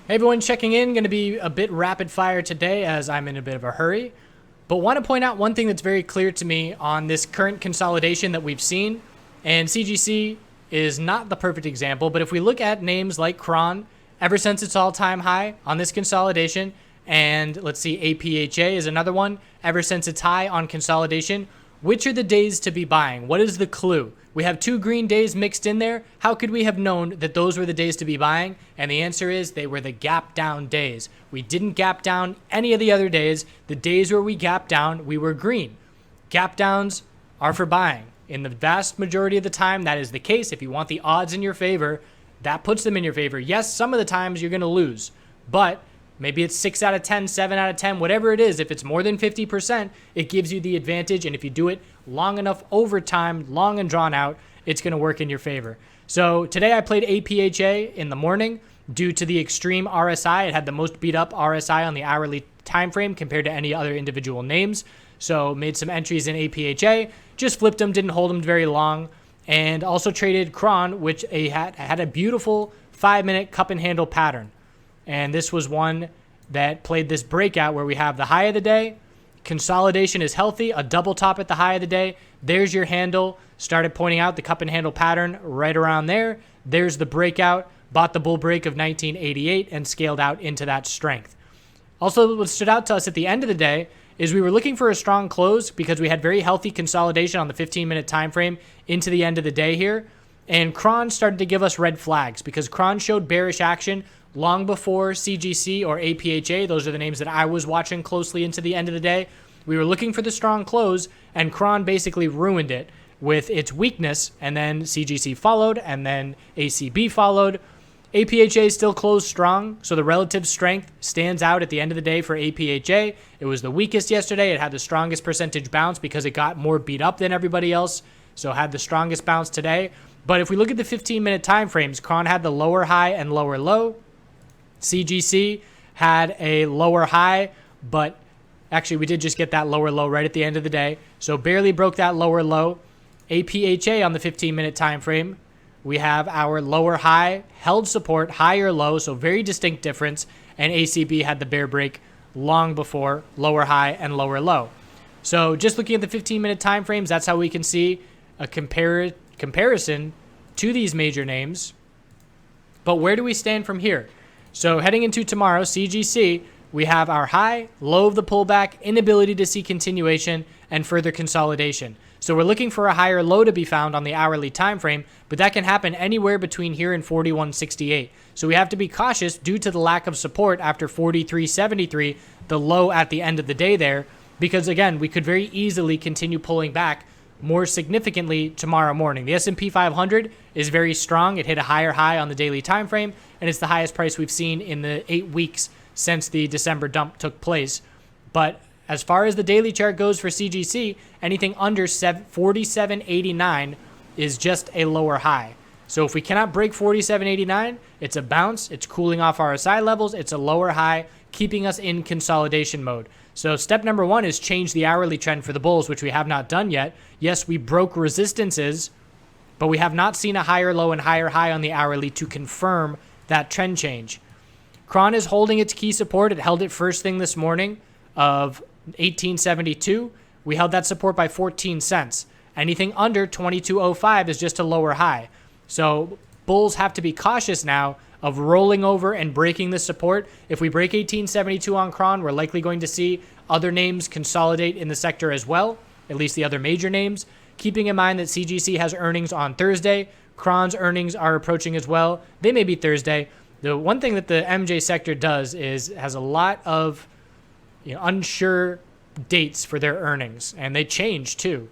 Hey everyone, checking in. Going to be a bit rapid fire today as I'm in a bit of a hurry. But want to point out one thing that's very clear to me on this current consolidation that we've seen. And CGC is not the perfect example, but if we look at names like Kron, ever since its all-time high on this consolidation, and let's see, APHA is another one, ever since its high on consolidation, which are the days to be buying? What is the clue? We have two green days mixed in there. How could we have known that those were the days to be buying? And the answer is they were the gap down days. We didn't gap down any of the other days. The days where we gap down, we were green. Gap downs are for buying. In the vast majority of the time, that is the case. If you want the odds in your favor, that puts them in your favor. Yes, some of the times you're going to lose, but maybe it's 6 out of 10, 7 out of 10, whatever it is. If it's more than 50%, it gives you the advantage. And if you do it long enough over time, long and drawn out, it's going to work in your favor. So today I played APHA in the morning due to the extreme RSI. It had the most beat up RSI on the hourly time frame compared to any other individual names. So made some entries in APHA, just flipped them, didn't hold them very long. And also traded Kron, which had a beautiful 5-minute cup and handle pattern. And this was one that played this breakout where we have the high of the day. Consolidation is healthy, a double top at the high of the day. There's your handle. Started pointing out the cup and handle pattern right around there. There's the breakout. Bought the bull break of 1988 and scaled out into that strength. Also, what stood out to us at the end of the day is we were looking for a strong close because we had very healthy consolidation on the 15-minute time frame into the end of the day here. And Kron started to give us red flags because Kron showed bearish action long before CGC or APHA. Those are the names that I was watching closely into the end of the day. We were looking for the strong close, and Kron basically ruined it with its weakness, and then CGC followed, and then ACB followed. APHA still closed strong, so the relative strength stands out at the end of the day for APHA. It was the weakest yesterday. It had the strongest percentage bounce because it got more beat up than everybody else, so had the strongest bounce today. But if we look at the 15-minute time frames, Kron had the lower high and lower low. CGC had a lower high, but actually we did just get that lower low right at the end of the day. So barely broke that lower low. APHA on the 15-minute time frame, we have our lower high, held support, higher low, so very distinct difference. And ACB had the bear break long before lower high and lower low. So just looking at the 15-minute time frames, that's how we can see a comparison to these major names. But where do we stand from here? So heading into tomorrow, CGC, we have our high, low of the pullback, inability to see continuation, and further consolidation. So we're looking for a higher low to be found on the hourly time frame, but that can happen anywhere between here and 41.68. So we have to be cautious due to the lack of support after 43.73, the low at the end of the day there, because again, we could very easily continue pulling back more significantly tomorrow morning. The S&P 500 is very strong. It hit a higher high on the daily time frame, and it's the highest price we've seen in the 8 weeks since the December dump took place. But as far as the daily chart goes for CGC, anything under 47.89 is just a lower high. So if we cannot break 47.89, it's a bounce. It's cooling off RSI levels. It's a lower high, keeping us in consolidation mode. So step number one is change the hourly trend for the bulls, which we have not done yet. Yes, we broke resistances, but we have not seen a higher low and higher high on the hourly to confirm that trend change. Kron is holding its key support. It held it first thing this morning of 1872. We held that support by 14 cents. Anything under 22.05 is just a lower high. So bulls have to be cautious now of rolling over and breaking the support. If we break 1872 on Kron, we're likely going to see other names consolidate in the sector as well, at least the other major names. Keeping in mind that CGC has earnings on Thursday. Kron's earnings are approaching as well. They may be Thursday. The one thing that the MJ sector does is has a lot of unsure dates for their earnings, and they change too.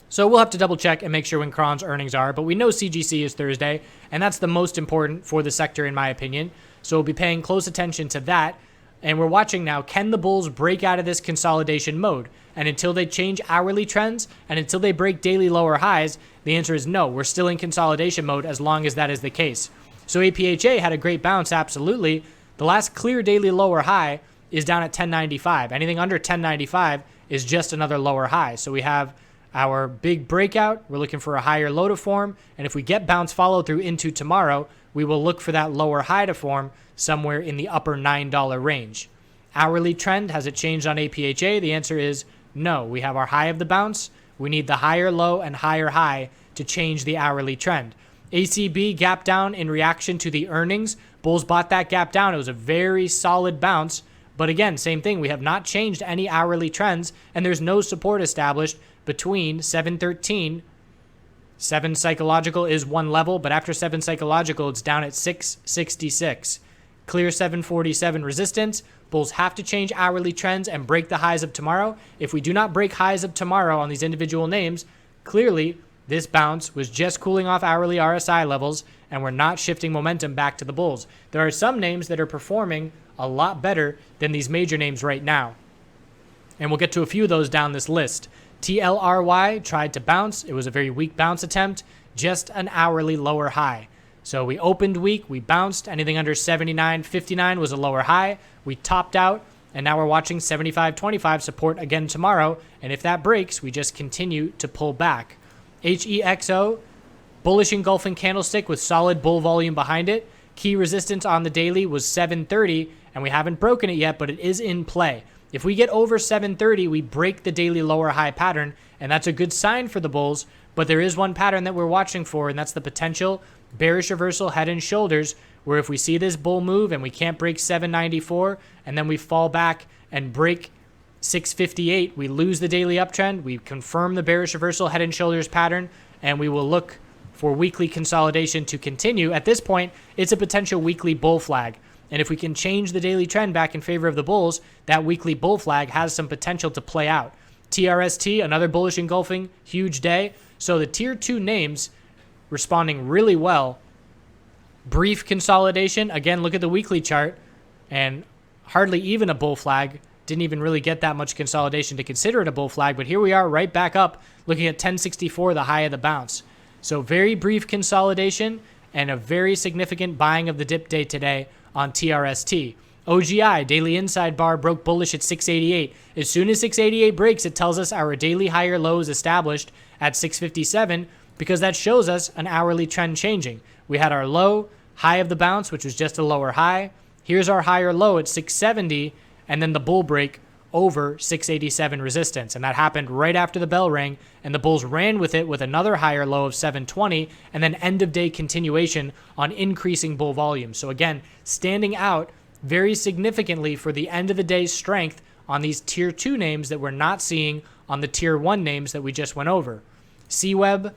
So we'll have to double check and make sure when Kron's earnings are, but we know CGC is Thursday, and that's the most important for the sector in my opinion. So we'll be paying close attention to that, and we're watching now, can the bulls break out of this consolidation mode? And until they change hourly trends, and until they break daily lower highs, the answer is no. We're still in consolidation mode as long as that is the case. So APHA had a great bounce, absolutely. The last clear daily lower high is down at 1095. Anything under 1095 is just another lower high. So we have our big breakout. We're looking for a higher low to form. And if we get bounce follow through into tomorrow, we will look for that lower high to form somewhere in the upper $9 range. Hourly trend, has it changed on APHA? The answer is no. We have our high of the bounce. We need the higher low and higher high to change the hourly trend. ACB gap down in reaction to the earnings. Bulls bought that gap down. It was a very solid bounce. But again, same thing. We have not changed any hourly trends, and there's no support established between 713. 7 psychological is one level, but after 7 psychological, it's down at 666. Clear 747 resistance. Bulls have to change hourly trends and break the highs of tomorrow. If we do not break highs of tomorrow on these individual names, clearly this bounce was just cooling off hourly RSI levels, and we're not shifting momentum back to the bulls. There are some names that are performing a lot better than these major names right now, and we'll get to a few of those down this list. TLRY tried to bounce. It was a very weak bounce attempt, just an hourly lower high. So we opened weak, we bounced. Anything under 79.59 was a lower high. We topped out, and now we're watching 75.25 support again tomorrow. And if that breaks, we just continue to pull back. HEXO, bullish engulfing candlestick with solid bull volume behind it. Key resistance on the daily was 730, and we haven't broken it yet, but it is in play. If we get over 730, we break the daily lower high pattern, and that's a good sign for the bulls. But there is one pattern that we're watching for, and that's the potential bearish reversal head and shoulders, where if we see this bull move and we can't break 794, and then we fall back and break 658, we lose the daily uptrend, we confirm the bearish reversal head and shoulders pattern, and we will look for weekly consolidation to continue. At this point, it's a potential weekly bull flag. And if we can change the daily trend back in favor of the bulls, that weekly bull flag has some potential to play out. TRST, another bullish engulfing, huge day. So the tier 2 names responding really well. Brief consolidation. Again, look at the weekly chart, and hardly even a bull flag. Didn't even really get that much consolidation to consider it a bull flag, but here we are right back up looking at 1064, the high of the bounce. So very brief consolidation and a very significant buying of the dip day today on TRST. OGI, daily inside bar, broke bullish at 688. As soon as 688 breaks, it tells us our daily higher low is established at 657, because that shows us an hourly trend changing. We had our low, high of the bounce, which was just a lower high. Here's our higher low at 670, and then the bull break over 687 resistance. And that happened right after the bell rang, and the bulls ran with it with another higher low of 720, and then end of day continuation on increasing bull volume. So again, standing out very significantly for the end of the day strength on these tier 2 names that we're not seeing on the tier 1 names that we just went over. CWeb,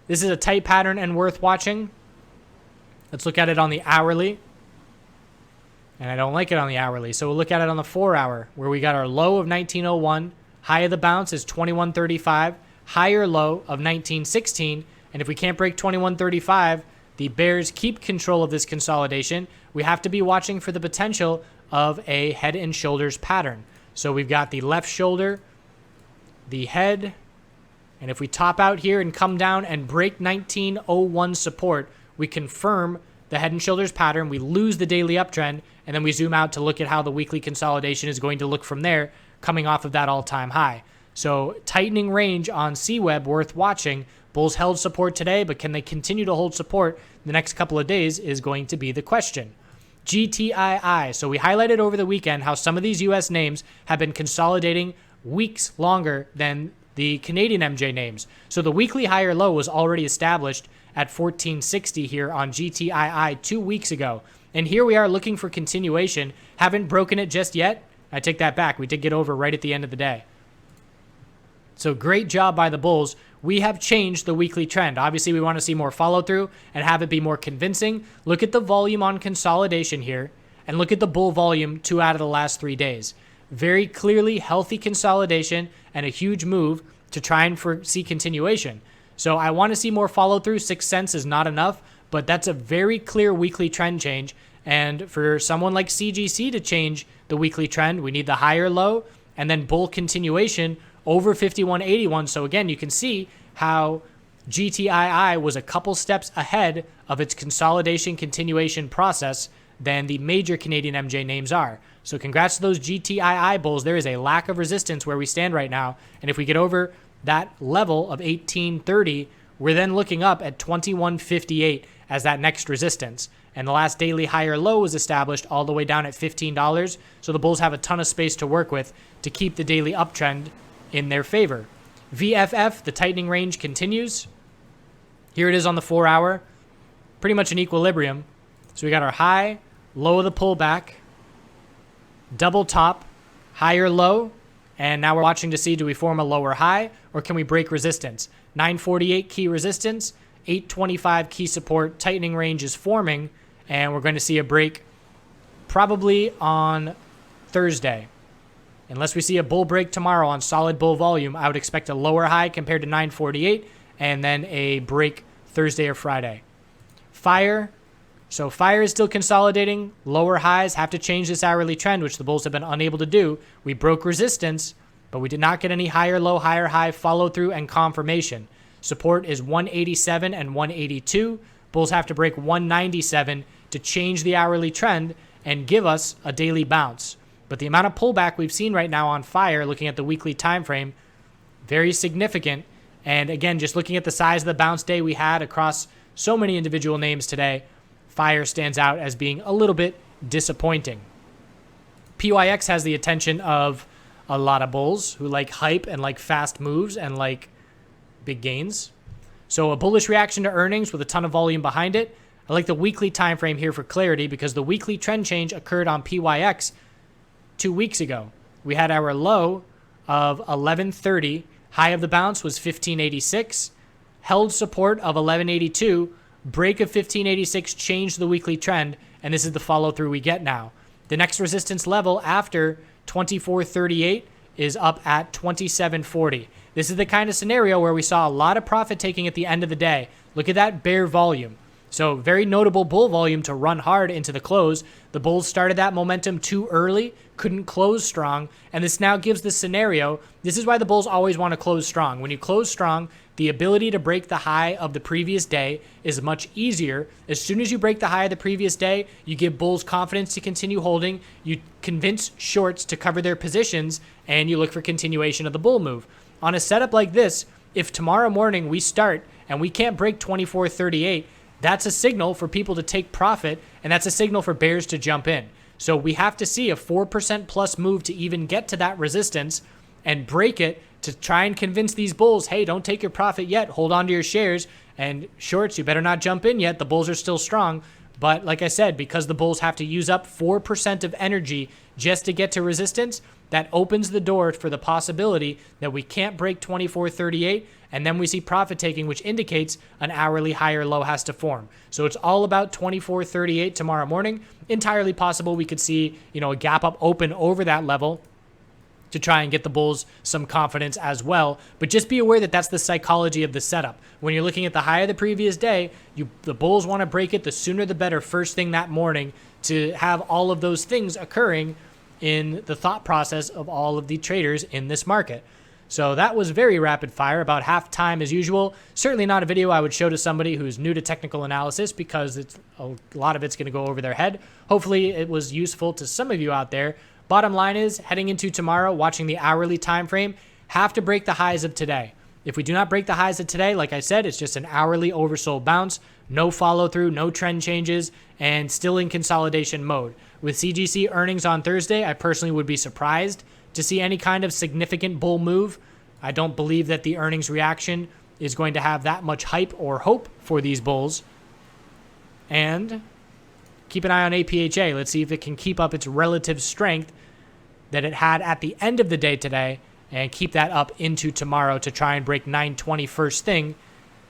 this is a tight pattern and worth watching. Let's look at it on the hourly. And I don't like it on the hourly, so we'll look at it on the 4-hour, where we got our low of 1901, high of the bounce is 2135, higher low of 1916, and if we can't break 2135, the bears keep control of this consolidation. We have to be watching for the potential of a head and shoulders pattern. So we've got the left shoulder, the head, and if we top out here and come down and break 1901 support, we confirm the head and shoulders pattern, we lose the daily uptrend, and then we zoom out to look at how the weekly consolidation is going to look from there, coming off of that all-time high. So tightening range on CWeb, worth watching. Bulls held support today, but can they continue to hold support the next couple of days is going to be the question. GTII. So we highlighted over the weekend how some of these U.S. names have been consolidating weeks longer than the Canadian MJ names. So the weekly higher low was already established at 1460 here on GTII 2 weeks ago. And here we are looking for continuation. Haven't broken it just yet. I take that back. We did get over right at the end of the day. So great job by the bulls. We have changed the weekly trend. Obviously, we want to see more follow through and have it be more convincing. Look at the volume on consolidation here, and look at the bull volume 2 out of the last 3 days. Very clearly healthy consolidation and a huge move to try and see continuation. So I want to see more follow through. 6 cents is not enough, but that's a very clear weekly trend change. And for someone like CGC to change the weekly trend, we need the higher low and then bull continuation over 51.81. So again, you can see how GTII was a couple steps ahead of its consolidation continuation process than the major Canadian MJ names are. So congrats to those GTII bulls. There is a lack of resistance where we stand right now. And if we get over that level of 1830, we're then looking up at 2158 as that next resistance. And the last daily higher low was established all the way down at $15. So the bulls have a ton of space to work with to keep the daily uptrend in their favor. VFF, the tightening range continues. Here it is on the 4-hour. Pretty much an equilibrium. So we got our high, low of the pullback, double top, higher low, and now we're watching to see, do we form a lower high or can we break resistance? 948 key resistance, 825 key support, tightening range is forming, and we're going to see a break probably on Thursday. Unless we see a bull break tomorrow on solid bull volume, I would expect a lower high compared to 948 and then a break Thursday or Friday. Fire. So fire is still consolidating. Lower highs have to change this hourly trend, which the bulls have been unable to do. We broke resistance, but we did not get any higher low, higher high follow through and confirmation. Support is 187 and 182. Bulls have to break 197 to change the hourly trend and give us a daily bounce. But the amount of pullback we've seen right now on fire, looking at the weekly time frame, very significant. And again, just looking at the size of the bounce day we had across so many individual names today, fire stands out as being a little bit disappointing. PYX has the attention of a lot of bulls who like hype and like fast moves and like big gains. So a bullish reaction to earnings with a ton of volume behind it. I like the weekly time frame here for clarity because the weekly trend change occurred on PYX 2 weeks ago. We had our low of 1130, high of the bounce was 1586, held support of 1182, break of 1586 changed the weekly trend, and this is the follow through we get now. The next resistance level after 2438 is up at 2740. This is the kind of scenario where we saw a lot of profit taking at the end of the day. Look at that bear volume. So very notable bull volume to run hard into the close. The bulls started that momentum too early, couldn't close strong, and this now gives the scenario. This is why the bulls always want to close strong. When you close strong, the ability to break the high of the previous day is much easier. As soon as you break the high of the previous day, you give bulls confidence to continue holding, you convince shorts to cover their positions, and you look for continuation of the bull move. On a setup like this, if tomorrow morning we start and we can't break 2438, that's a signal for people to take profit, and that's a signal for bears to jump in. So we have to see a 4% plus move to even get to that resistance and break it to try and convince these bulls, hey, don't take your profit yet. Hold on to your shares. And shorts, you better not jump in yet. The bulls are still strong. But like I said, because the bulls have to use up 4% of energy just to get to resistance, that opens the door for the possibility that we can't break 2438, and then we see profit taking, which indicates an hourly higher low has to form. So it's all about 2438 tomorrow morning. Entirely possible we could see, a gap up open over that level to try and get the bulls some confidence as well. But just be aware that that's the psychology of the setup. When you're looking at the high of the previous day, the bulls want to break it the sooner the better first thing that morning to have all of those things occurring in the thought process of all of the traders in this market. So that was very rapid fire, about half time as usual. Certainly not a video I would show to somebody who's new to technical analysis because a lot of it's going to go over their head. Hopefully it was useful to some of you out there. Bottom line is, heading into tomorrow, watching the hourly time frame, have to break the highs of today. If we do not break the highs of today, like I said, it's just an hourly oversold bounce, no follow through, no trend changes, and still in consolidation mode. With CGC earnings on Thursday, I personally would be surprised to see any kind of significant bull move. I don't believe that the earnings reaction is going to have that much hype or hope for these bulls. And keep an eye on APHA. Let's see if it can keep up its relative strength that it had at the end of the day today and keep that up into tomorrow to try and break 920 first thing.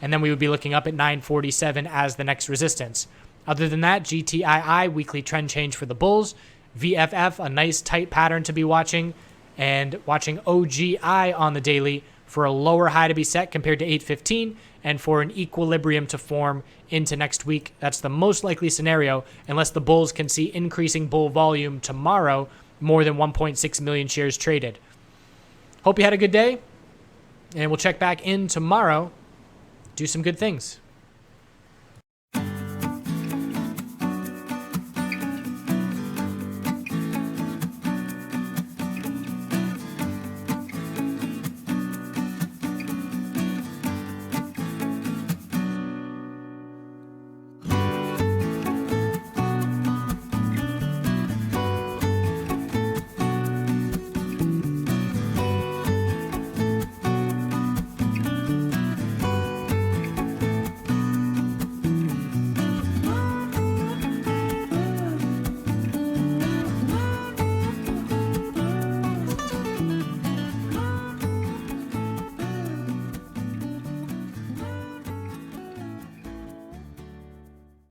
And then we would be looking up at 947 as the next resistance. Other than that, GTII, weekly trend change for the bulls. VFF, a nice tight pattern to be watching. And watching OGI on the daily for a lower high to be set compared to 815 and for an equilibrium to form into next week. That's the most likely scenario unless the bulls can see increasing bull volume tomorrow, more than 1.6 million shares traded. Hope you had a good day, and we'll check back in tomorrow. Do some good things.